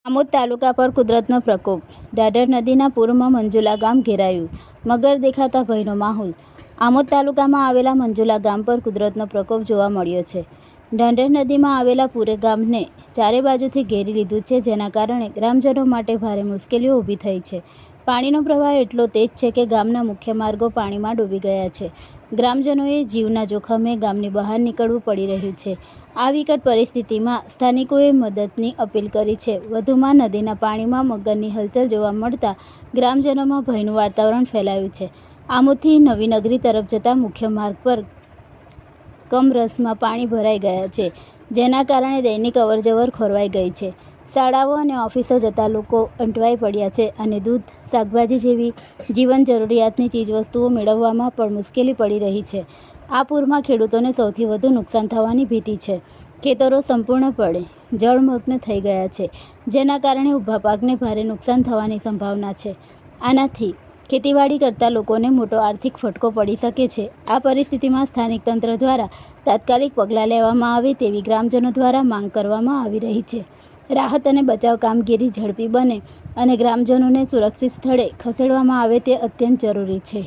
આમોદ તાલુકા પર કુદરતનો પ્રકોપ. ઢાઢર નદીના પૂરમાં મંજુલા ગામ ઘેરાયું. મગર દેખાતા ભયનો માહોલ. આમોદ તાલુકામાં આવેલા મંજુલા ગામ પર કુદરતનો પ્રકોપ જોવા મળ્યો છે. ઢાઢર નદીમાં આવેલા પૂરે ગામને ચારે બાજુથી ઘેરી લીધું છે, જેના કારણે ગ્રામજનો માટે ભારે મુશ્કેલીઓ ઊભી થઈ છે. પાણીનો પ્રવાહ એટલો તેજ છે કે ગામના મુખ્ય માર્ગો પાણીમાં ડૂબી ગયા છે. ગ્રામજનોએ જીવના જોખમે ગામની બહાર નીકળવું પડી રહ્યું છે. આ વિકટ પરિસ્થિતિમાં સ્થાનિકોએ મદદની અપીલ કરી છે. વધુમાં નદીના પાણીમાં મગરની હલચલ જોવા મળતા ગ્રામજનોમાં ભયનું વાતાવરણ ફેલાયું છે. આમોદથી નવીનગરી તરફ જતા મુખ્ય માર્ગ પર કમરસમાં પાણી ભરાઈ ગયા છે, જેના કારણે દૈનિક અવરજવર ખોરવાઈ ગઈ છે. શાળાઓ અને ઓફિસો જતા લોકો અંટવાઈ પડ્યા છે અને દૂધ, શાકભાજી જેવી જીવન જરૂરિયાતની ચીજવસ્તુઓ મેળવવામાં પણ મુશ્કેલી પડી રહી છે. આ પૂરમાં ખેડૂતોને સૌથી વધુ નુકસાન થવાની ભીતિ છે. ખેતરો સંપૂર્ણપણે જળમગ્ન થઈ ગયા છે, જેના કારણે ઊભા પાકને ભારે નુકસાન થવાની સંભાવના છે. આનાથી ખેતીવાડી કરતા લોકોને મોટો આર્થિક ફટકો પડી શકે છે. આ પરિસ્થિતિમાં સ્થાનિક તંત્ર દ્વારા તાત્કાલિક પગલાં લેવામાં આવે તેવી ગ્રામજનો દ્વારા માંગ કરવામાં આવી રહી છે. રાહત અને બચાવ કામગીરી ઝડપી બને અને ગ્રામજનોને સુરક્ષિત સ્થળે ખસેડવામાં આવે તે અત્યંત જરૂરી છે.